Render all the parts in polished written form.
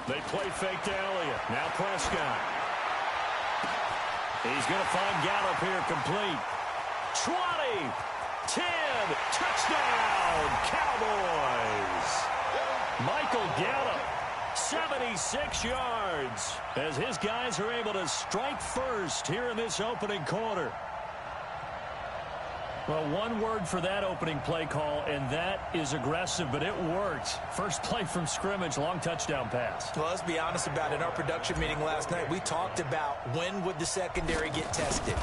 They play fake to Elliott. Now Prescott. He's going to find Gallup here complete. 20, 10, touchdown, Cowboys. Michael Gallup, 76 yards, as his guys are able to strike first here in this opening quarter. Well, one word for that opening play call, and that is aggressive, but it worked. First play from scrimmage, long touchdown pass. Well, let's be honest about it. In our production meeting last night, we talked about when would the secondary get tested.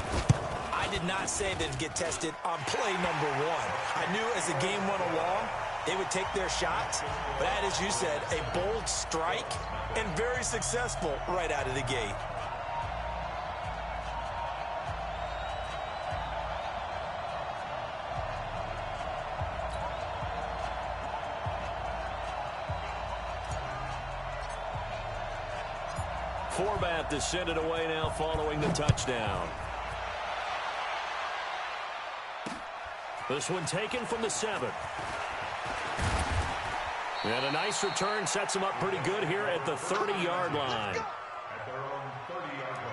I did not say that it'd get tested on play number one. I knew as the game went along, they would take their shots, but that, as you said, a bold strike and very successful right out of the gate. Forbat to send it away now following the touchdown. This one taken from the 7. And a nice return sets him up pretty good here at the 30-yard line. At their own 30-yard line.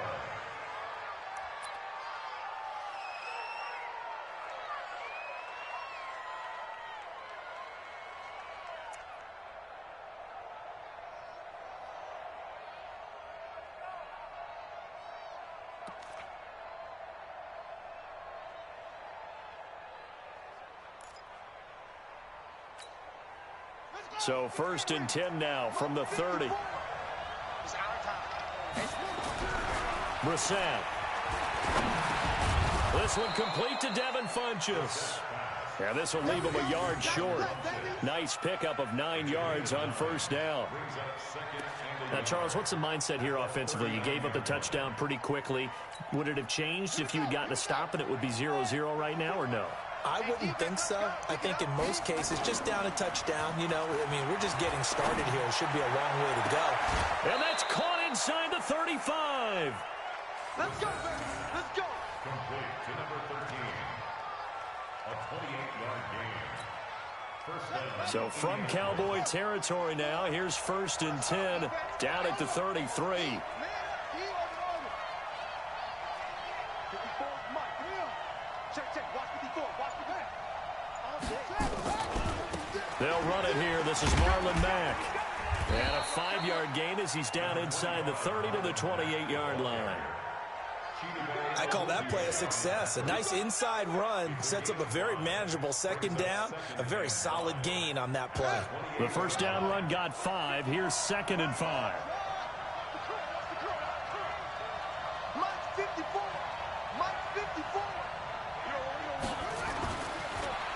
So 1st and 10 now from the 30. Brissett. This one complete to Devin Funchess. Yeah, this will leave him a yard short. Nice pickup of 9 yards on 1st down. Now, Charles, what's the mindset here offensively? You gave up the touchdown pretty quickly. Would it have changed if you had gotten a stop and it would be 0-0 right now, or no? I wouldn't think so. I think in most cases, just down a touchdown, you know, I mean, we're just getting started here. It should be a long way to go. And that's caught inside the 35. Let's go, baby. Let's go. Complete to number 13. A 28-yard gain. First down. So from Cowboy territory now, here's 1st and 10 down at the 33. They'll run it here. This is Marlon Mack. And a 5-yard gain as he's down inside the 30 to the 28-yard line. I call that play a success. A nice inside run sets up a very manageable 2nd down. A very solid gain on that play. The 1st down run got 5. Here's 2nd and 5.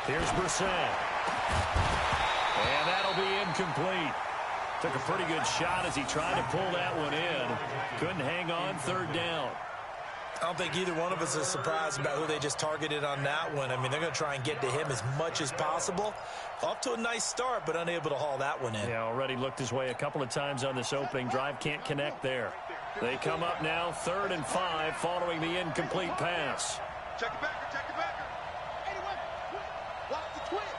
Here's Brissett. And that'll be incomplete. Took a pretty good shot as he tried to pull that one in. Couldn't hang on 3rd down. I don't think either one of us is surprised about who they just targeted on that one. I mean, they're going to try and get to him as much as possible. Off to a nice start, but unable to haul that one in. Yeah, already looked his way a couple of times on this opening drive. Can't connect there. They come up now 3rd and 5 following the incomplete pass. Check it back. Check it back. Anyway, watch the twist.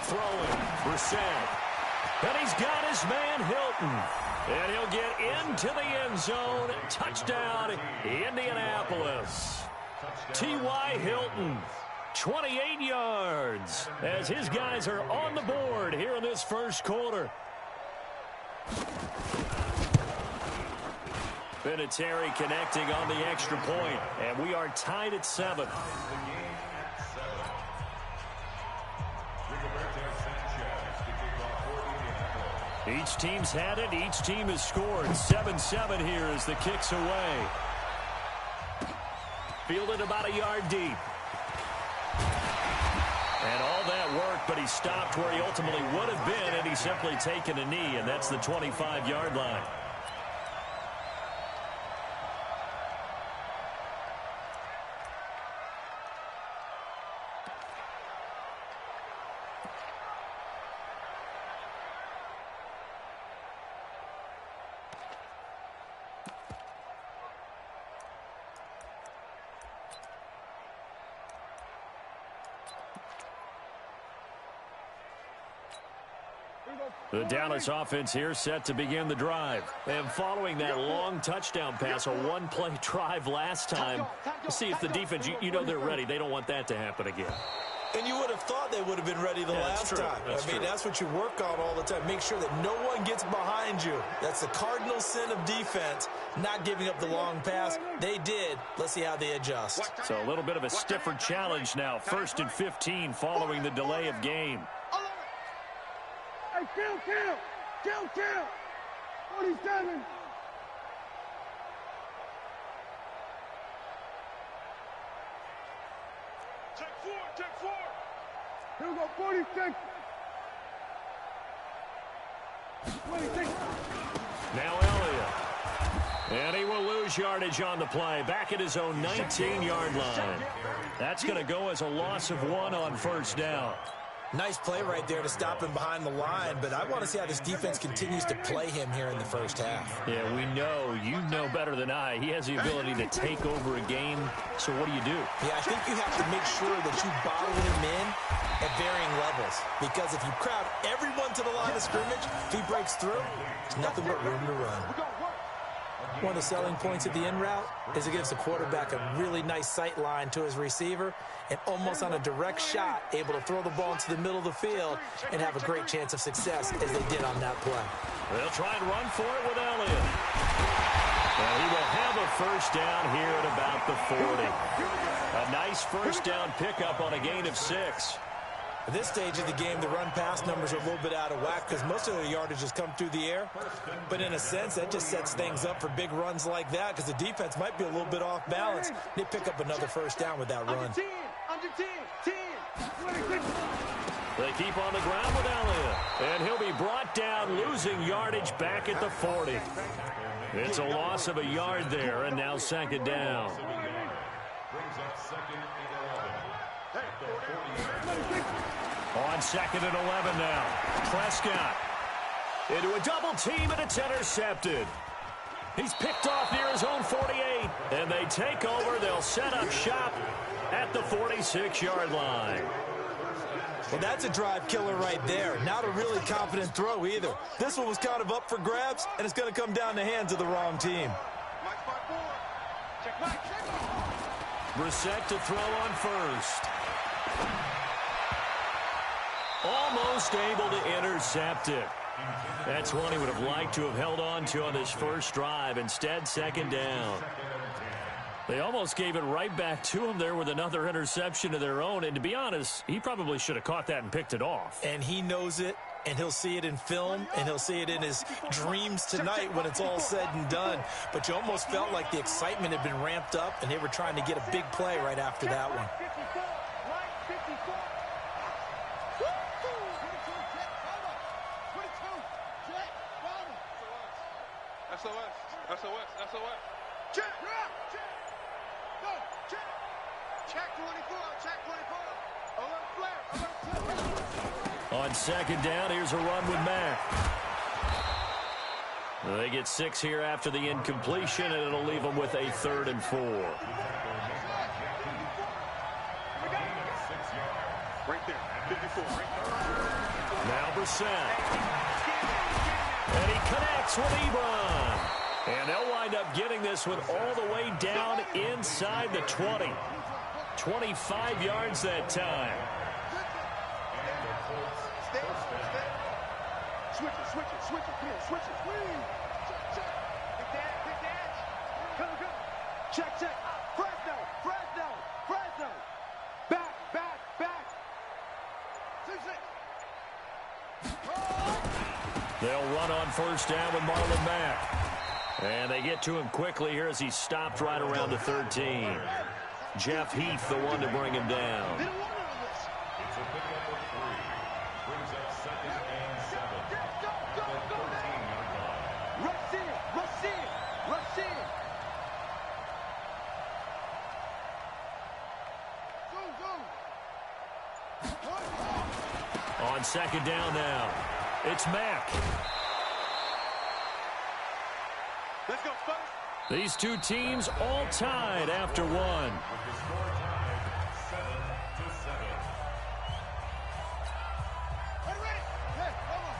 Throwing, Brissett. And he's got his man Hilton. And he'll get into the end zone. Touchdown, Indianapolis. T.Y. Hilton, 28 yards, as his guys are on the board here in this 1st quarter. Vinatieri connecting on the extra point, and we are tied at 7. Each team's had it. Each team has scored. 7-7 here as the kick's away. Fielded about a yard deep. And all that work, but he stopped where he ultimately would have been, and he's simply taken a knee, and that's the 25-yard line. The Dallas offense here set to begin the drive. And following that long touchdown pass, a one-play drive last time, see if the defense, you know they're ready. They don't want that to happen again. And you would have thought they would have been ready the last time. That's what you work on all the time. Make sure that no one gets behind you. That's the cardinal sin of defense, not giving up the long pass. They did. Let's see how they adjust. So a little bit of a stiffer challenge now. 1st and 15 following the delay of game. Hey, kill. 47. Take four. Here we go, 46. 26. Now Elliott. And he will lose yardage on the play. Back at his own 19-yard line. That's going to go as a loss of 1 on first down. Nice play right there to stop him behind the line, but I want to see how this defense continues to play him here in the first half. Yeah, we know. You know better than I. He has the ability to take over a game, so what do? Yeah, I think you have to make sure that you bottle him in at varying levels, because if you crowd everyone to the line of scrimmage, if he breaks through, there's nothing but room to run. One of the selling points of the in route is it gives the quarterback a really nice sight line to his receiver and almost on a direct shot able to throw the ball into the middle of the field and have a great chance of success as they did on that play. They'll try and run for it with Elliott. And he will have a first down here at about the 40. A nice first down pickup on a gain of 6. At this stage of the game, the run-pass numbers are a little bit out of whack because most of their yardage has come through the air. But in a sense, that just sets things up for big runs like that because the defense might be a little bit off balance. They pick up another first down with that run. Under 10. 26. They keep on the ground with Elliott. And he'll be brought down, losing yardage back at the 40. It's a loss of a yard there, and now 2nd down. Brings up 2nd and 11. On 2nd and 11 now. Prescott into a double team, and it's intercepted. He's picked off near his own 48. And they take over. They'll set up shop at the 46-yard line. Well, that's a drive killer right there. Not a really confident throw either. This one was kind of up for grabs, and it's going to come down the hands of the wrong team. Brissett to throw on first. Almost able to intercept it. That's one he would have liked to have held on to on this first drive. Instead, 2nd down. They almost gave it right back to him there with another interception of their own. And to be honest, he probably should have caught that and picked it off. And he knows it, and he'll see it in film, and he'll see it in his dreams tonight when it's all said and done. But you almost felt like the excitement had been ramped up, and they were trying to get a big play right after that one. SOS. Check. Go. Check 24. Alert flare. On 2nd down, here's a run with Mack. They get 6 here after the incompletion, and it'll leave them with a 3rd and 4. Right there, 54. Now Brissett. And he connects with Ebron. And they'll wind up getting this one all the way down inside the 20. 25 yards that time. Switch it. Come on, switch it. Big dash. Come. Check. Fresno. Back. 2-6. They'll run on first down with Marlon Mack. And they get to him quickly here as he's stopped right around the 13. Jeff Heath, the one to bring him down. It's a pickup of 3. Brings up 2nd and 7. Go. 14-yard line. Rush in. Go. On 2nd down now, it's Mack. Let's go, Spurs. These two teams all tied after one. With the score tied 7-7. Ready? Hey, come on.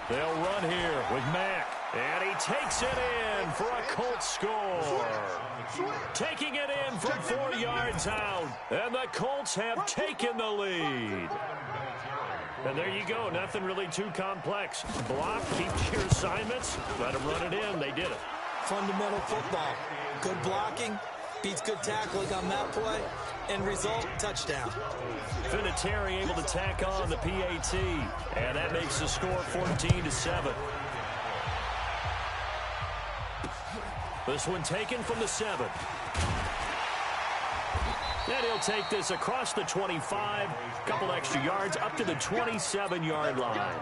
They'll run here with Mack. And he takes it in for a Colts score. Taking it in from 4 yards out. And the Colts have taken the lead. And there you go. Nothing really too complex. Block, keep your assignments, let them run it in. They did it. Fundamental football. Good blocking beats good tackling on that play. End result, touchdown. Vinatieri able to tack on the PAT. And that makes the score 14-7. This one taken from the 7. And he'll take this across the 25. Couple extra yards up to the 27-yard line.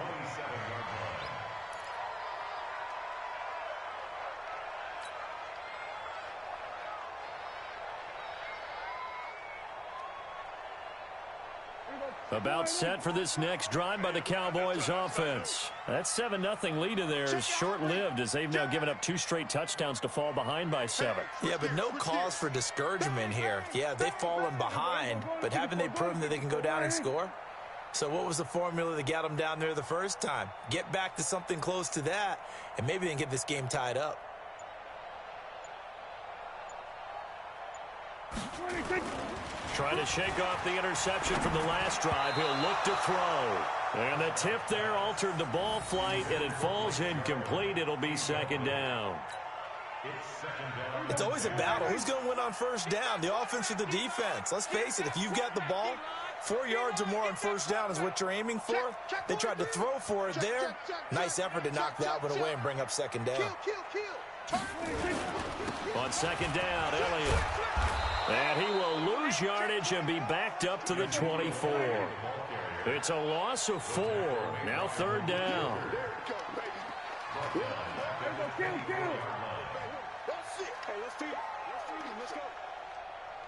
About set for this next drive by the Cowboys offense. That 7-0 lead of theirs is short-lived as they've now given up 2 straight touchdowns to fall behind by 7. Yeah, but no cause for discouragement here. Yeah, they've fallen behind, but haven't they proven that they can go down and score? So what was the formula that got them down there the first time? Get back to something close to that, and maybe they can get this game tied up. Trying to shake off the interception from the last drive. He'll look to throw. And the tip there altered the ball flight, and it falls incomplete. It'll be second down. It's always a battle. Who's going to win on first down, the offense or the defense? Let's face it, if you've got the ball, 4 yards or more on first down is what you're aiming for. They tried to throw for it there. Nice effort to knock that one away and bring up second down. On second down, Elliott. And he will lose yardage and be backed up to the 24. It's a loss of 4. Now third down. Hey, let's feed him. Let's go.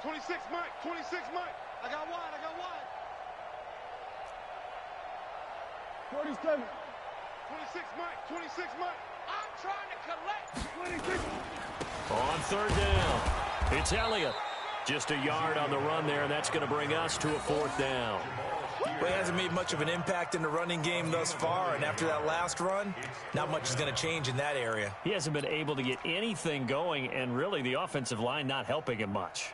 26 Mike. 26 Mike. I got wide. 47. 26 Mike. 26 Mike. I'm trying to collect. 26. On third down, it's Elliott. Just a yard on the run there, and that's going to bring us to a fourth down. Well, he hasn't made much of an impact in the running game thus far, and after that last run, not much is going to change in that area. He hasn't been able to get anything going, and really the offensive line not helping him much.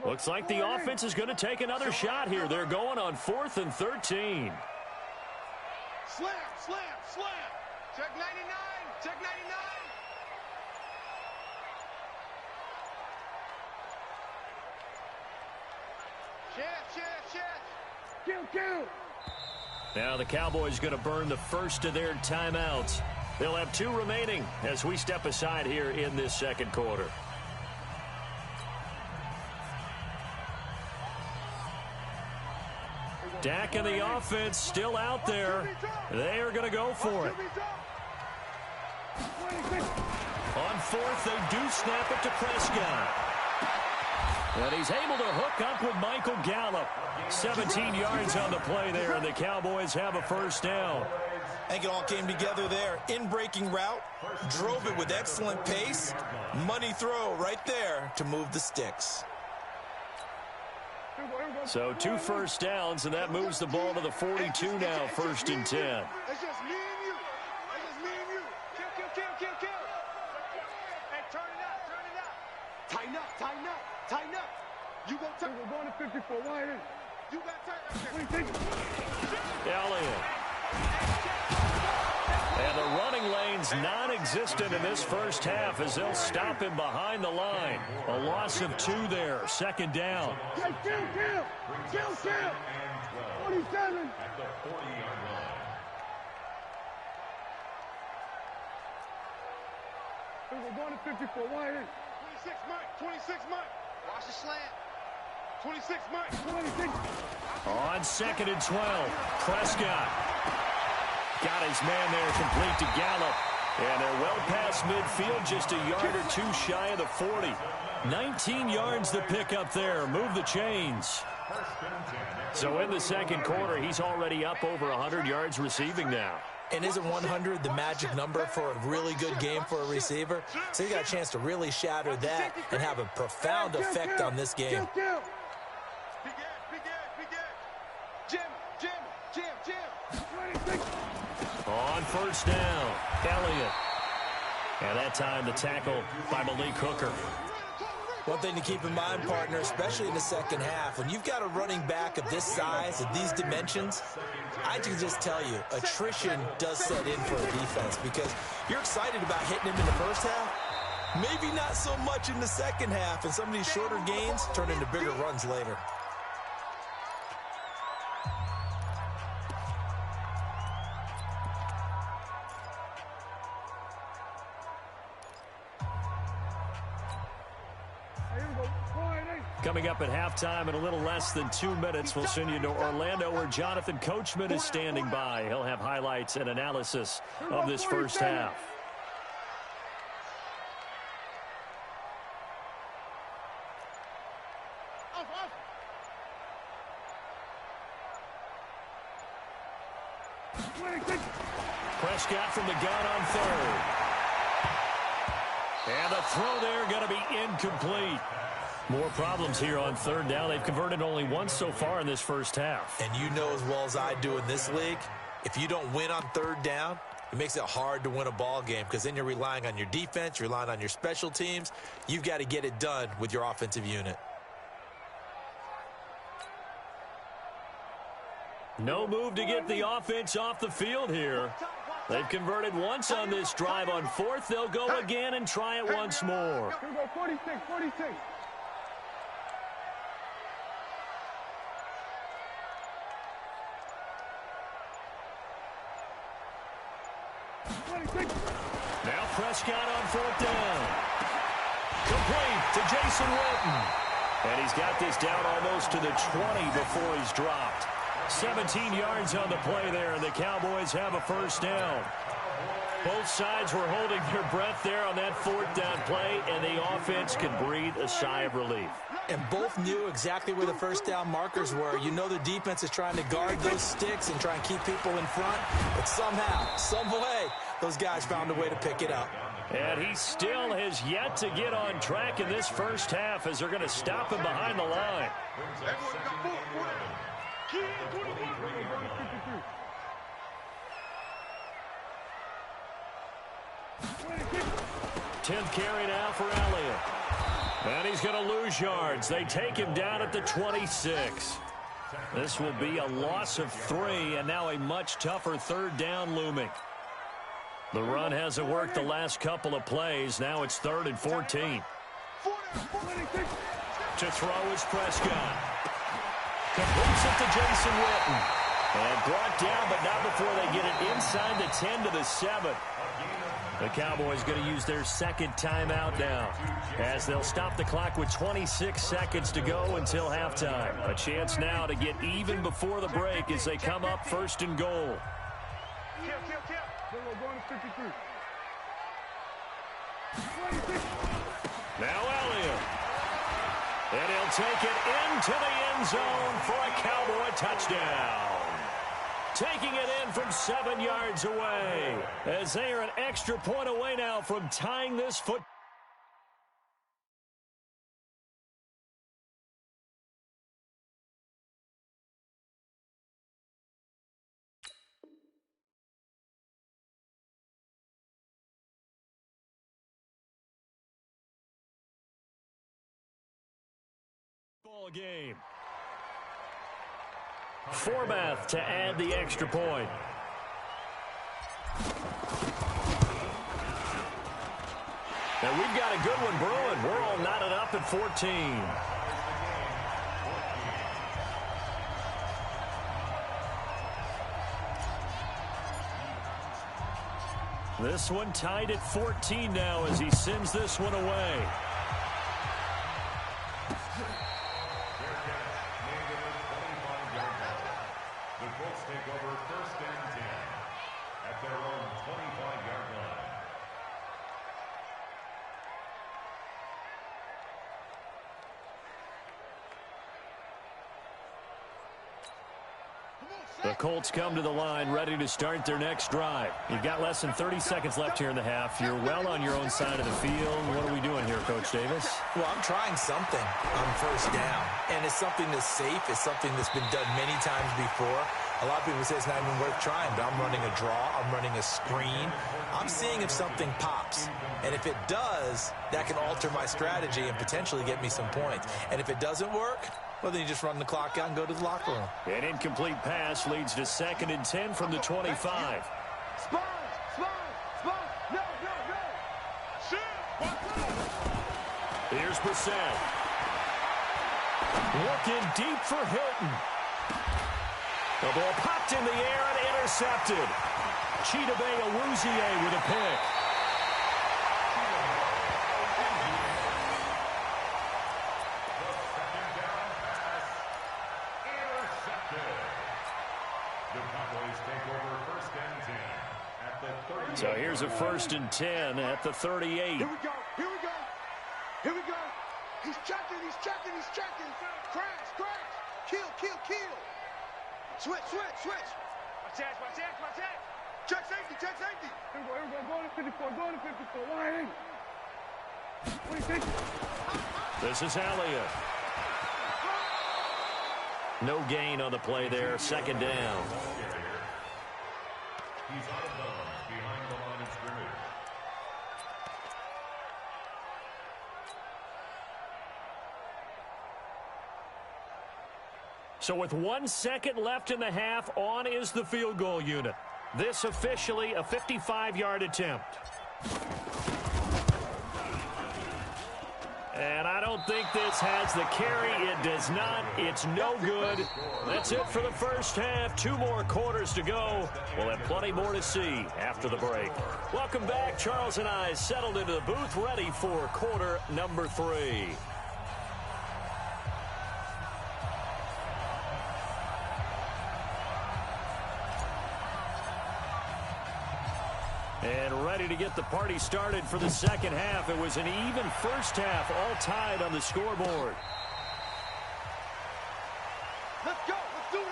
Looks like the offense is going to take another shot here. They're going on 4th and 13. Slam. Check 99. Check 99. Check. Kill. Now the Cowboys going to burn the first of their timeouts. They'll have 2 remaining as we step aside here in this second quarter. Dak and the offense still out there. They are going to go for it. On 4th, they do snap it to Prescott. And he's able to hook up with Michael Gallup. 17 yards on the play there, and the Cowboys have a first down. I think it all came together there. In-breaking route, drove it with excellent pace. Money throw right there to move the sticks. So 2 first downs, and that moves the ball to the 42 now, 1st and 10. It's just me and you. Kill. Hey, turn it out. Tighten up. You gonna turn. We're going to 54. Why in? You got turn. Elliott. And the running lane's non-existent in this first half as they'll stop him behind the line. A loss of 2 there, second down. Kill. 47. We're going to 54. Why in? 26 Mike. Watch the slant. 26 Mike. 26. On 2nd and 12, Prescott. Got his man there complete to Gallup. And they're well past midfield, just a yard or 2 shy of the 40. 19 yards to pick up there. Move the chains. So in the second quarter, he's already up over 100 yards receiving now. And isn't 100 the magic number for a really good game for a receiver? So he got a chance to really shatter that and have a profound effect on this game. On first down, Elliott. And that time the tackle by Malik Hooker. One thing to keep in mind, partner, especially in the second half, when you've got a running back of this size, of these dimensions, I can just tell you, attrition does set in for a defense because you're excited about hitting him in the first half, maybe not so much in the second half, and some of these shorter gains turn into bigger runs later. Coming up at halftime in a little less than 2 minutes, we'll send you to Orlando where Jonathan Coachman is standing by. He'll have highlights and analysis of this first half. Prescott from the gun on third. And the throw there going to be incomplete. More problems here on third down. They've converted only once so far in this first half. And you know as well as I do in this league, if you don't win on third down, it makes it hard to win a ball game because then you're relying on your defense, you're relying on your special teams. You've got to get it done with your offensive unit. No move to get the offense off the field here. They've converted once on this drive. On fourth, they'll go again and try it once more. Here we go, 46, 46. Now Prescott on fourth down. Complete to Jason Witten. And he's got this down almost to the 20 before he's dropped. 17 yards on the play there, and the Cowboys have a first down. Both sides were holding their breath there on that fourth down play, and the offense can breathe a sigh of relief. And both knew exactly where the first down markers were. You know the defense is trying to guard those sticks and try and keep people in front. But somehow, some way, those guys found a way to pick it up. And he still has yet to get on track in this first half as they're going to stop him behind the line. 10th carry now for Elliott. And he's going to lose yards. They take him down at the 26. This will be a loss of 3, and now a much tougher third down looming. The run hasn't worked the last couple of plays. Now it's 3rd and 14. To throw is Prescott. Completes it to Jason Witten. And brought down, but not before they get it inside the 10 to the 7. The Cowboys going to use their second timeout now as they'll stop the clock with 26 seconds to go until halftime. A chance now to get even before the break as they come up 1st and goal. Now Elliott. And he'll take it into the end zone for a Cowboy touchdown. Taking it in from 7 yards away as they are an extra point away now from tying this football game. Forbath to add the extra point. And we've got a good one brewing. We're all knotted up at 14. This one tied at 14 now as he sends this one away. The Colts come to the line ready to start their next drive. You've got less than 30 seconds left here in the half. You're well on your own side of the field. What are we doing here, Coach Davis? Well, I'm trying something on first down, and it's something that's safe. It's something that's been done many times before. A lot of people say it's not even worth trying, but I'm running a draw. I'm running a screen. I'm seeing if something pops, and if it does, that can alter my strategy and potentially get me some points. And if it doesn't work, well, then you just run the clock out and go to the locker room. An incomplete pass leads to 2nd and 10 from the 25. Spine, no. Shit, Here's Brissett. Looking deep for Hilton. The ball popped in the air and intercepted. Chidobe Awuzie with a pick. So here's a 1st and 10 at the 38. Here we go. He's checking. Crash. Kill. Switch. Watch that. Check safety. Here we go. Going to 54. Why ain't? What do you think? This is Elliott. No gain on the play there. 2nd down. He's out of bounds behind the line of scrimmage. So with 1 second left in the half, on is the field goal unit. This officially a 55-yard attempt. And I don't think this has the carry. It does not. It's no good. That's it for the first half. 2 more quarters to go. We'll have plenty more to see after the break. Welcome back. Charles and I settled into the booth, ready for quarter number 3. And ready to get the party started for the second half. It was an even first half, all tied on the scoreboard. Let's go. Let's do this.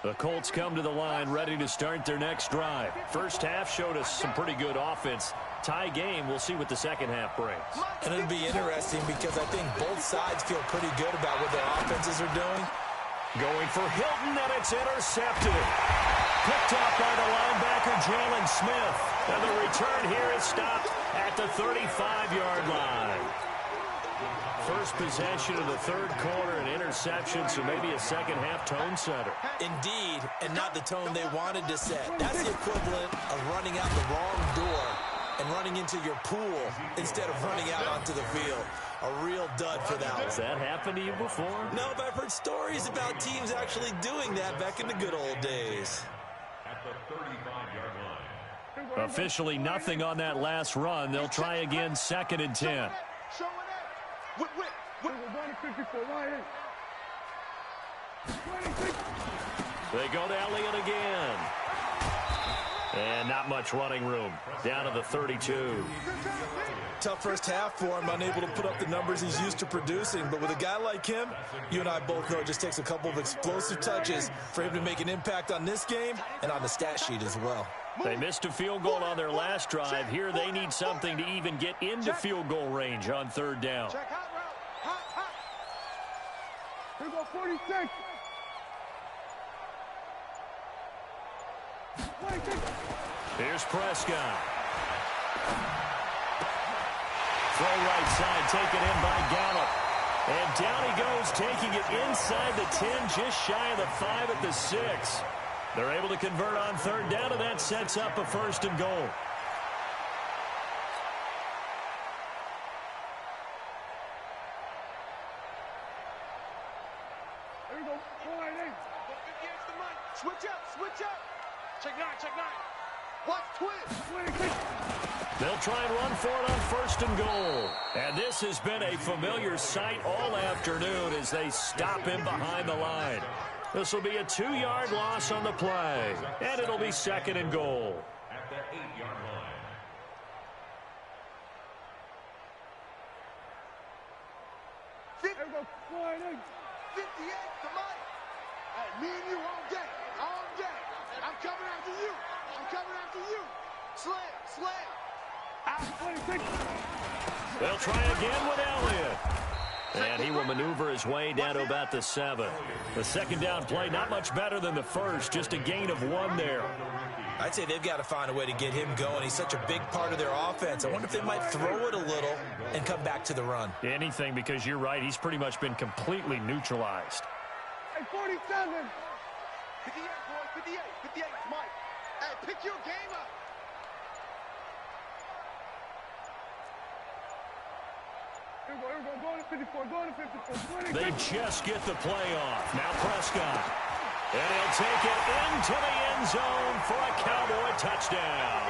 The Colts come to the line ready to start their next drive. First half showed us some pretty good offense. Tie game. We'll see what the second half brings. And it'll be interesting because I think both sides feel pretty good about what their offenses are doing. Going for Hilton, and it's intercepted. Picked up by the linebacker, Jalen Smith. And the return here is stopped at the 35-yard line. First possession of the third quarter, an interception, so maybe a second half tone setter. Indeed, and not the tone they wanted to set. That's the equivalent of running out the wrong door and running into your pool instead of running out onto the field. A real dud for that one. Has that happened to you before? No, but I've heard stories about teams actually doing that back in the good old days. At the 35-yard line. Officially nothing on that last run. They'll try again, 2nd and 10. Show it up. We're going to 54. Why ain't? They go to Elliott again. And not much running room. Down to the 32. Tough first half for him, unable to put up the numbers he's used to producing. But with a guy like him, you and I both know it just takes a couple of explosive touches for him to make an impact on this game and on the stat sheet as well. They missed a field goal on their last drive. Here they need something to even get into field goal range on 3rd down. Check hot route. Hot. Here go 46. Here's Prescott. Throw right side, taken in by Gallup. And down he goes, taking it inside the 10, just shy of the 5 at the 6. They're able to convert on 3rd down, and that sets up a 1st and goal. There we go. Switch up. Check 9. Watch twist. They'll try and run for it on 1st and goal. And this has been a familiar sight all afternoon as they stop him behind the line. This will be a 2-yard loss on the play, and it'll be 2nd and goal. At at the 8-yard line. There we go. 58 to Mike. Hey, me and you all day. All day. I'm coming after you. I'm coming after you. Slam. They'll try again with Elliott. And he will maneuver his way down to about the 7. The second down play, not much better than the first, just a gain of 1 there. I'd say they've got to find a way to get him going. He's such a big part of their offense. I wonder if they might throw it a little and come back to the run. Anything, because you're right, he's pretty much been completely neutralized. Hey, 47. 58, boy. 58. 58, Mike. Hey, pick your game up. Here we go. Going to 54. Going to 54. They just get the play off. Now Prescott. And he'll take it into the end zone for a Cowboy touchdown.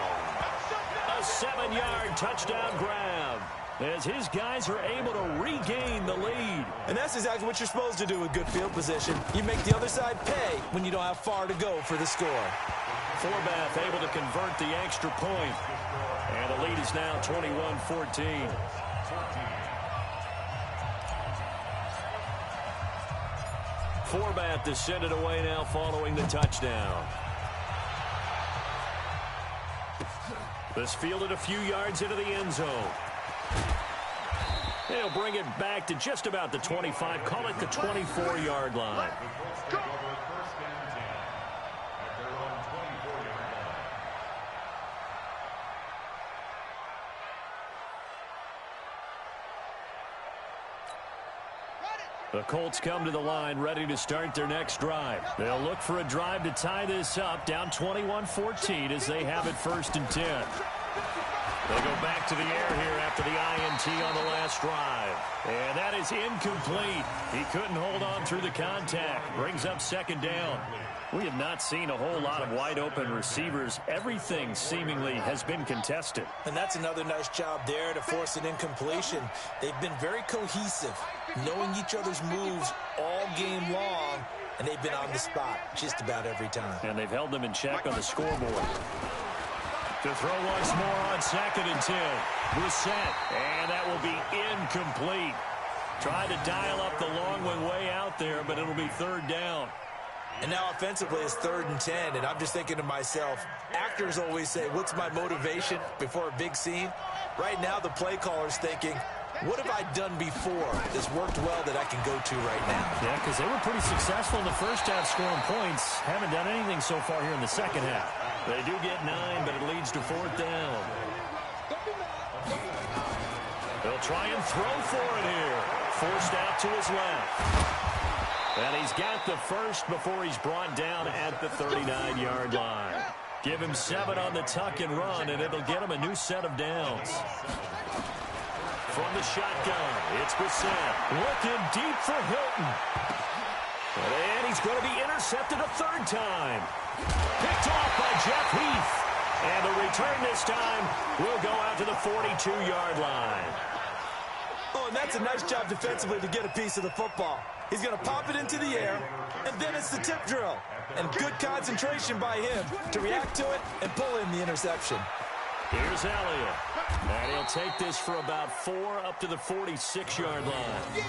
A 7-yard touchdown grab as his guys are able to regain the lead. And that's exactly what you're supposed to do with good field position. You make the other side pay when you don't have far to go for the score. Forbath able to convert the extra point. And the lead is now 21-14. Forbath to send it away now following the touchdown. This fielded a few yards into the end zone. They'll bring it back to just about the 25. Call it the 24-yard line. The Colts come to the line ready to start their next drive. They'll look for a drive to tie this up, down 21-14 as they have it 1st and 10. They go back to the air here after the INT on the last drive. And that is incomplete. He couldn't hold on through the contact. Brings up 2nd down. We have not seen a whole lot of wide-open receivers. Everything seemingly has been contested. And that's another nice job there to force an incompletion. They've been very cohesive, knowing each other's moves all game long, and they've been on the spot just about every time. And they've held them in check on the scoreboard. To throw once more on 2nd and 10. Brissett, and that will be incomplete. Tried to dial up the long one way out there, but it'll be 3rd down. And now offensively it's 3rd and 10, and I'm just thinking to myself, actors always say, what's my motivation before a big scene? Right now the play caller's thinking, what have I done before that's worked well that I can go to right now? Yeah, because they were pretty successful in the first half scoring points. Haven't done anything so far here in the second half. They do get 9, but it leads to 4th down. They'll try and throw for it here. Forced out to his left. And he's got the first before he's brought down at the 39-yard line. Give him 7 on the tuck and run, and it'll get him a new set of downs. From the shotgun, it's Brissett. Looking deep for Hilton. And he's going to be intercepted a 3rd time. Picked off by Jeff Heath. And the return this time will go out to the 42-yard line. Oh, and that's a nice job defensively to get a piece of the football. He's going to pop it into the air, and then it's the tip drill. And good concentration by him to react to it and pull in the interception. Here's Elliott. And he'll take this for about 4 up to the 46-yard line.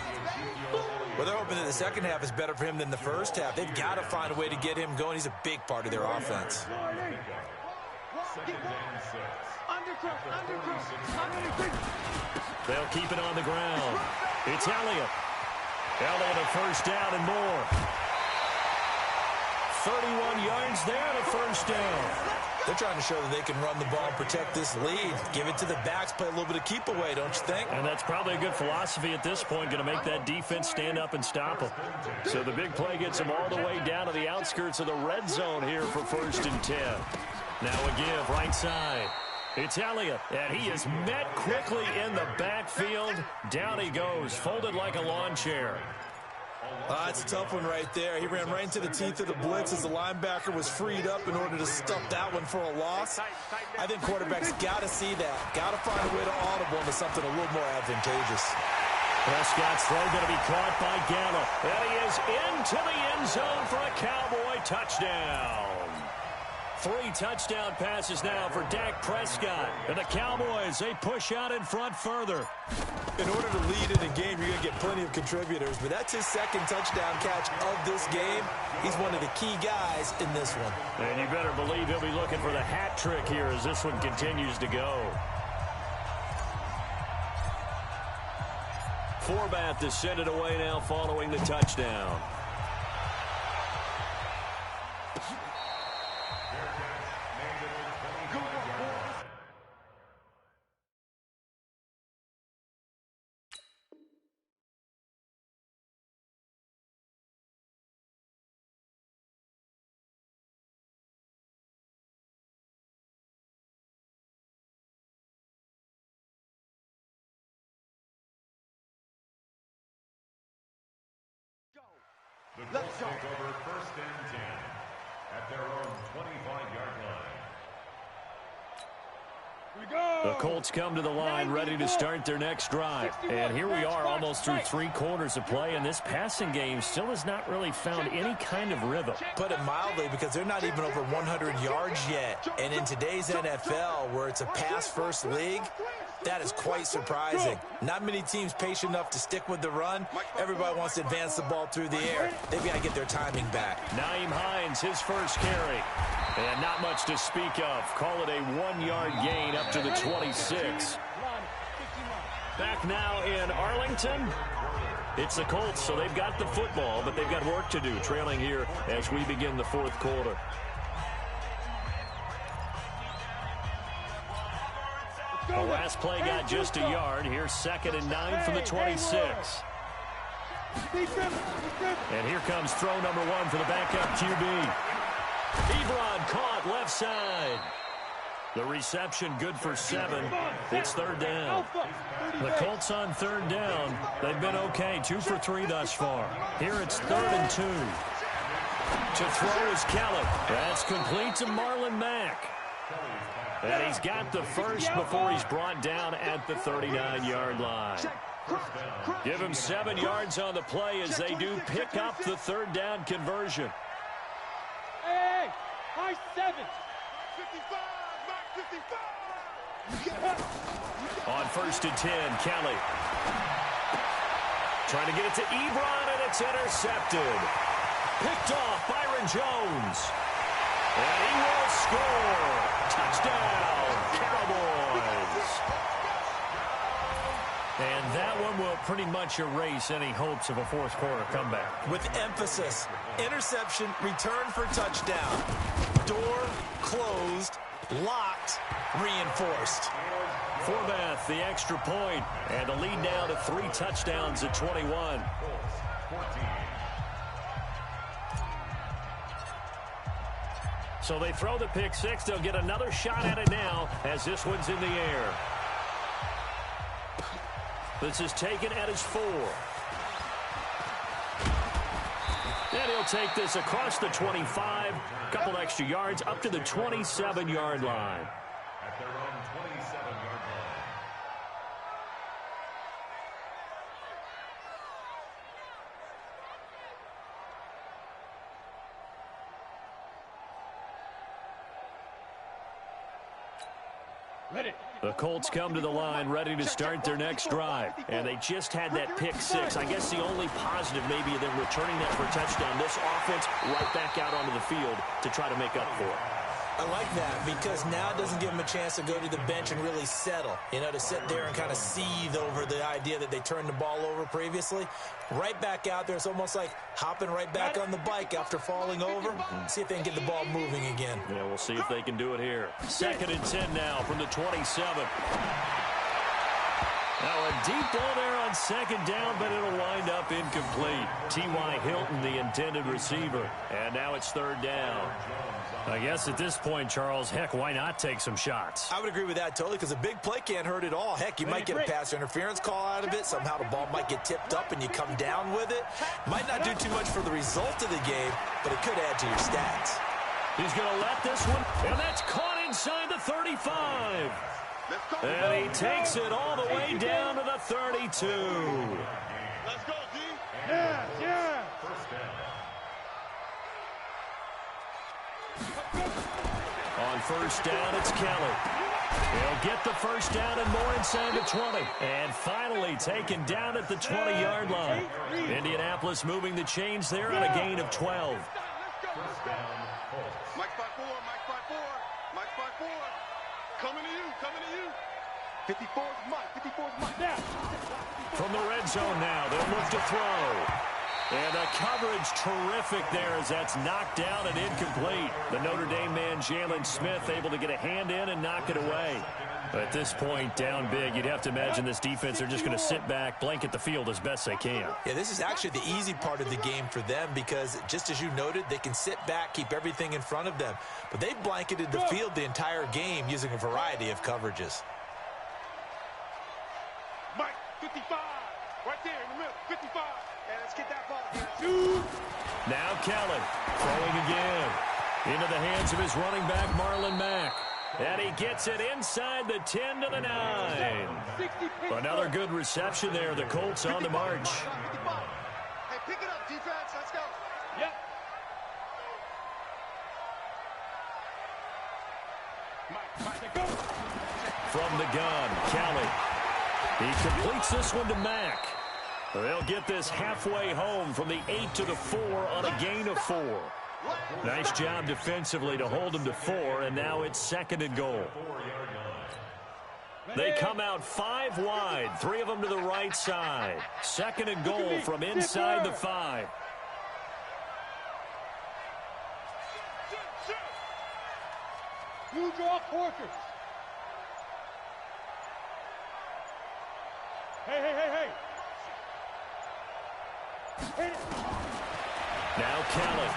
Well, they're hoping that the second half is better for him than the first half. They've got to find a way to get him going. He's a big part of their offense. They'll keep it on the ground. It's Elliott. Elliott a 1st down and more. 31 yards there and a 1st down. They're trying to show that they can run the ball and protect this lead. Give it to the backs, play a little bit of keep away, don't you think? And that's probably a good philosophy at this point, going to make that defense stand up and stop them. So the big play gets them all the way down to the outskirts of the red zone here for 1st and 10. Now a give right side. It's Elliott, and he is met quickly in the backfield. Down he goes, folded like a lawn chair. That's a tough one right there. He ran right into the teeth of the blitz as the linebacker was freed up in order to stuff that one for a loss. I think quarterbacks got to see that. Got to find a way to audible into something a little more advantageous. Prescott's throw going to be caught by Gallup. And he is into the end zone for a Cowboy touchdown. 3 touchdown passes now for Dak Prescott. And the Cowboys, they push out in front further. In order to lead in a game, you're going to get plenty of contributors, but that's his second touchdown catch of this game. He's one of the key guys in this one. And you better believe he'll be looking for the hat trick here as this one continues to go. Forbath to send it away now following the touchdown. The Colts take over 1st and 10 at their own 25-yard line. The Colts come to the line ready to start their next drive. And here we are almost through 3 quarters of play, and this passing game still has not really found any kind of rhythm. Put it mildly, because they're not even over 100 yards yet. And in today's NFL, where it's a pass-first league, that is quite surprising. Not many teams patient enough to stick with the run. Everybody wants to advance the ball through the air. They've got to get their timing back. Nyheim Hines, his first carry. And not much to speak of. Call it a 1-yard gain up to the 26. Back now in Arlington. It's the Colts, so they've got the football, but they've got work to do, trailing here as we begin the 4th quarter. The last play got just a yard. Here's 2nd and 9 from the 26. And here comes throw number 1 for the backup QB. Ebron caught left side. The reception good for 7. It's 3rd down. The Colts on 3rd down. They've been okay. 2 for 3 thus far. Here it's 3rd and 2. To throw is Kelly. That's complete to Marlon Mack. And he's got the first before he's brought down at the 39-yard line. Give him 7 yards on the play as they do pick up the 3rd down conversion. Hey, high 7. 55. On 1st and 10, Kelly. Trying to get it to Ebron, and it's intercepted. Picked off Byron Jones. And he will score. Touchdown, Cowboys. And that one will pretty much erase any hopes of a 4th quarter comeback. With emphasis, interception, return for touchdown. Door closed, locked, reinforced. Forbath, the extra point, and a lead now to 3 touchdowns at 21. So they throw the pick 6. They'll get another shot at it now as this one's in the air. This is taken at his 4. And he'll take this across the 25. A couple extra yards up to the 27-yard line. At their own 27-yard line. The Colts come to the line ready to start their next drive. And they just had that pick 6. I guess the only positive maybe of them returning that for a touchdown. This offense right back out onto the field to try to make up for it. I like that because now it doesn't give them a chance to go to the bench and really settle. You know, to sit there and kind of seethe over the idea that they turned the ball over previously. Right back out there. It's almost like hopping right back on the bike after falling over. See if they can get the ball moving again. Yeah, we'll see if they can do it here. 2nd and 10 now from the 27. Now a deep ball there on 2nd down, but it'll wind up incomplete. T.Y. Hilton, the intended receiver. And now it's 3rd down. I guess at this point, Charles, heck, why not take some shots? I would agree with that totally because a big play can't hurt at all. Heck, you might get a pass interference call out of it. Somehow the ball might get tipped up and you come down with it. Might not do too much for the result of the game, but it could add to your stats. He's going to let this one, and that's caught inside the 35. And he takes it all the way down to the 32. Let's go, D. Yeah. First down. first down. It's Kelly. He'll get the first down and more inside the 20. And finally taken down at the 20-yard line. Indianapolis moving the chains there on a gain of 12. Mike 5-4, Mike 5-4, Mike 5-4. Coming to you, coming to you. 54's Mike, 54's Mike. Now. From the red zone now, they'll look to throw. And the coverage terrific there as that's knocked down and incomplete. The Notre Dame man, Jalen Smith, able to get a hand in and knock it away. At this point, down big, you'd have to imagine this defense are just going to sit back, blanket the field as best they can. Yeah, this is actually the easy part of the game for them because, just as you noted, they can sit back, keep everything in front of them. But they've blanketed the field the entire game using a variety of coverages. Mike, 55. Right there in the middle, 55. And let's get that ball. Now Kelly throwing again into the hands of his running back, Marlon Mack. And he gets it inside the 10 to the 9. Another good reception there. The Colts on the march. Hey, pick it up, defense. Let's go. Yep. Mike, go. From the gun, Kelly. He completes this one to Mack. They'll get this halfway home from the 8 to the 4 on a gain of 4. Nice job defensively to hold them to 4, and now it's 2nd and goal. They come out 5 wide, 3 of them to the right side. 2nd and goal from inside the 5. You draw Porter. Hey. Now Kelly.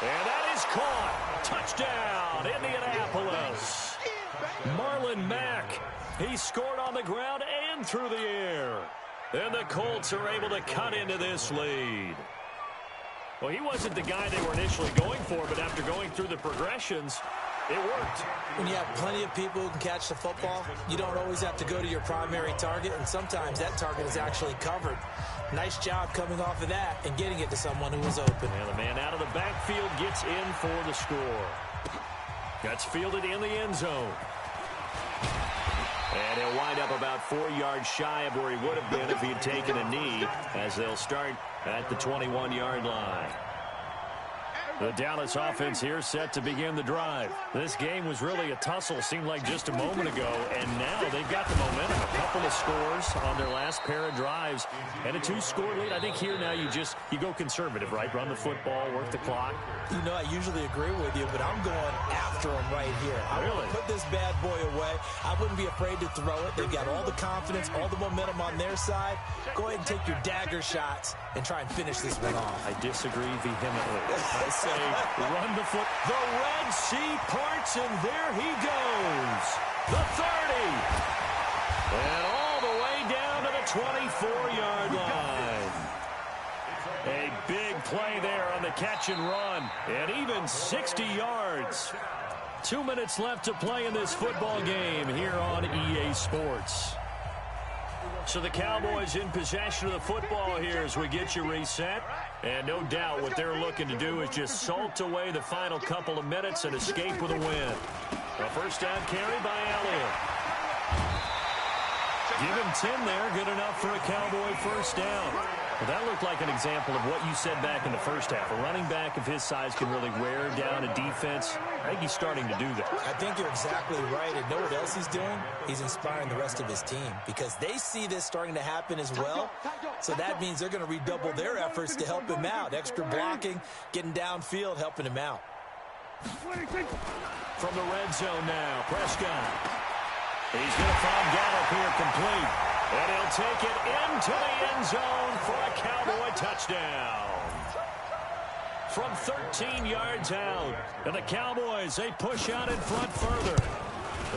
And that is caught. Touchdown, Indianapolis. Marlon Mack. He scored on the ground and through the air. And the Colts are able to cut into this lead. Well, he wasn't the guy they were initially going for, but after going through the progressions, it worked. When you have plenty of people who can catch the football, you don't always have to go to your primary target, and sometimes that target is actually covered. Nice job coming off of that and getting it to someone who was open. And the man out of the backfield gets in for the score. That's fielded in the end zone. And he'll wind up about 4 yards shy of where he would have been if he had taken a knee, as they'll start at the 21-yard line. The Dallas offense here set to begin the drive. This game was really a tussle, seemed like just a moment ago, and now they've got the momentum. A couple of scores on their last pair of drives, and a 2-score lead. I think here now you go conservative, right? Run the football, work the clock. You know, I usually agree with you, but I'm going after him right here. I want to put this bad boy away. I wouldn't be afraid to throw it. They've got all the confidence, all the momentum on their side. Go ahead and take your dagger shots and try and finish this one off. I disagree vehemently. I say run the foot. The Red Sea parts, and there he goes. The 30. And all the way down to the 24-yard line. A big play there on the catch and run. And even 60 yards. 2 minutes left to play in this football game here on EA Sports. So the Cowboys in possession of the football here as we get you reset. And no doubt what they're looking to do is just salt away the final couple of minutes and escape with a win. A first down carry by Elliott. Give him 10 there. Good enough for a Cowboy first down. Well, that looked like an example of what you said back in the first half. A running back of his size can really wear down a defense. I think he's starting to do that. I think you're exactly right. And know what else he's doing? He's inspiring the rest of his team because they see this starting to happen as well. So that means they're going to redouble their efforts to help him out. Extra blocking, getting downfield, helping him out. From the red zone now, Prescott. He's going to find Gallup here complete. And he'll take it into the end zone for a Cowboy touchdown. From 13 yards out. And the Cowboys, they push out in front further.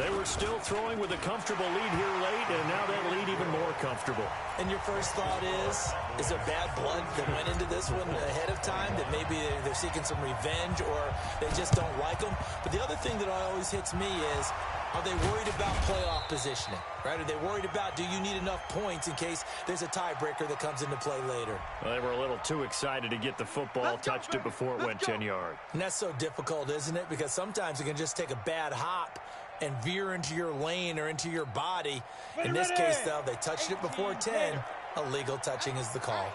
They were still throwing with a comfortable lead here late, and now that lead even more comfortable. And your first thought is there bad blood that went into this one ahead of time, that maybe they're seeking some revenge or they just don't like them? But the other thing that always hits me is Are they worried about playoff positioning, right? Are they worried about, do you need enough points in case there's a tiebreaker that comes into play later? Well, they were a little too excited to get the football, touched it before it went 10 yards. And that's so difficult, isn't it? Because sometimes it can just take a bad hop and veer into your lane or into your body. In this case, though, they touched it before 10. Illegal touching is the call.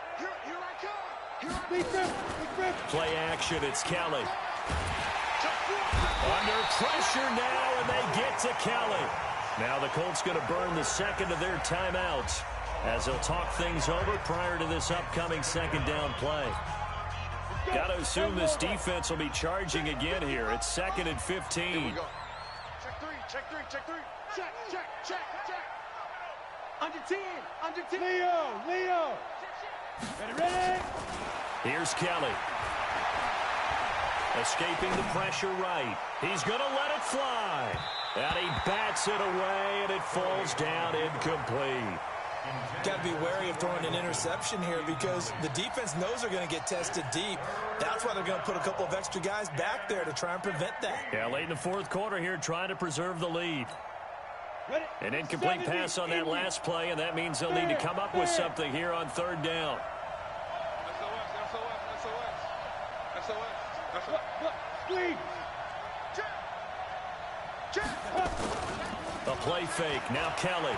Play action, it's Kelly. Under pressure now, and they get to Kelly. Now the Colts going to burn the second of their timeouts as they'll talk things over prior to this upcoming second down play. Got to assume this defense will be charging again here. It's 2nd and 15. Check three. Check. Under 10. Leo. Ready? Here's Kelly. Escaping the pressure right. He's going to let it fly. And he bats it away, and it falls down incomplete. Got to be wary of throwing an interception here because the defense knows they're going to get tested deep. That's why they're going to put a couple of extra guys back there to try and prevent that. Yeah, late in the fourth quarter here, trying to preserve the lead. An incomplete pass on that last play, and that means they'll need to come up with something here on third down. Squeeze. A play fake. Now Kelly.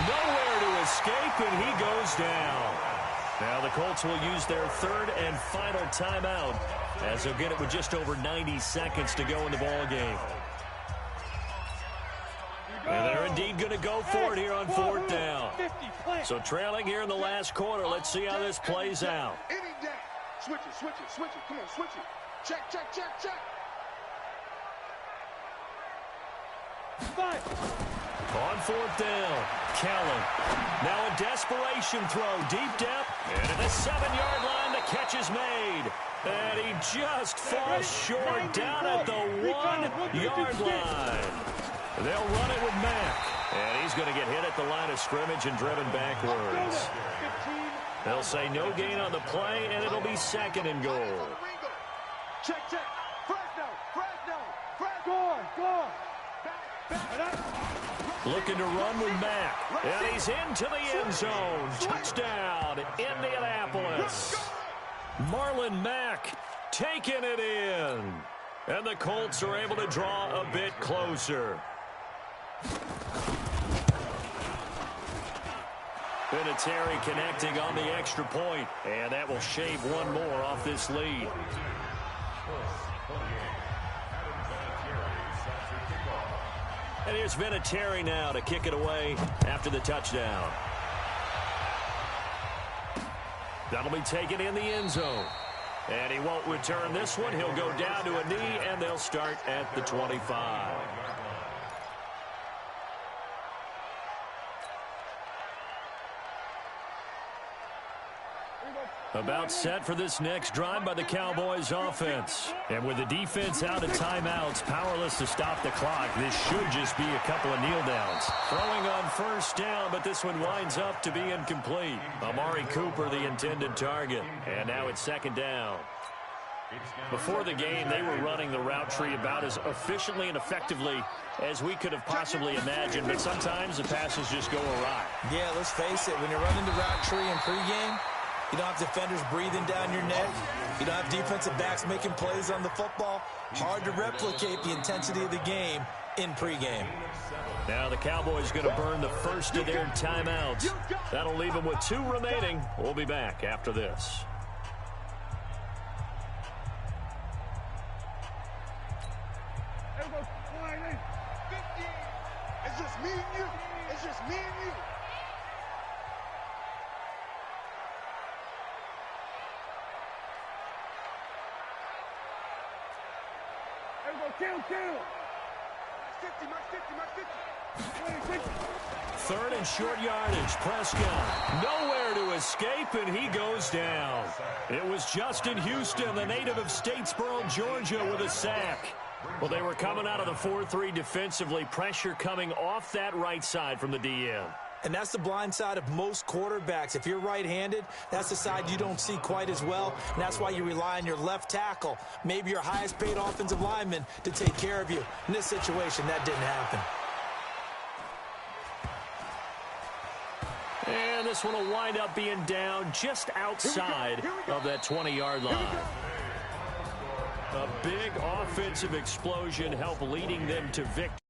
Nowhere to escape, and he goes down. Now the Colts will use their third and final timeout as they'll get it with just over 90 seconds to go in the ball game. And they're indeed going to go for it here on fourth down. So trailing here in the last quarter. Let's see how this plays out. Switch it. Come on, switch it. Check. On fourth down, Kelly. Now a desperation throw, deep depth, and at the 7-yard line, the catch is made. And he just falls short down at the 1-yard line. They'll run it with Mack. And he's going to get hit at the line of scrimmage and driven backwards. They'll say no gain on the play, and it'll be 2nd and goal. Check. Fresno. Looking to run with Mack. And he's into the end zone. Touchdown, Indianapolis. Marlon Mack taking it in. And the Colts are able to draw a bit closer. Vinatieri connecting on the extra point, and that will shave one more off this lead. And here's Vinatieri now to kick it away after the touchdown. That'll be taken in the end zone. And he won't return this one. He'll go down to a knee, and they'll start at the 25. About set for this next drive by the Cowboys offense. And with the defense out of timeouts, powerless to stop the clock, this should just be a couple of kneel downs. Throwing on first down, but this one winds up to be incomplete. Amari Cooper, the intended target. And now it's 2nd down. Before the game, they were running the route tree about as efficiently and effectively as we could have possibly imagined, but sometimes the passes just go awry. Yeah, let's face it, when you're running the route tree in pregame, you don't have defenders breathing down your neck. You don't have defensive backs making plays on the football. Hard to replicate the intensity of the game in pregame. Now the Cowboys going to burn the first of their timeouts. That'll leave them with 2 remaining. We'll be back after this. It's just me and you. It's just me and you. Kill. Max 50. 3rd and short yardage. Prescott nowhere to escape, and he goes down. It was Justin Houston, the native of Statesboro, Georgia, with a sack. Well, they were coming out of the 4-3 defensively. Pressure coming off that right side from the DN. And that's the blind side of most quarterbacks. If you're right-handed, that's the side you don't see quite as well. And that's why you rely on your left tackle, maybe your highest-paid offensive lineman, to take care of you. In this situation, that didn't happen. And this one will wind up being down just outside of that 20-yard line. A big offensive explosion helped leading them to victory.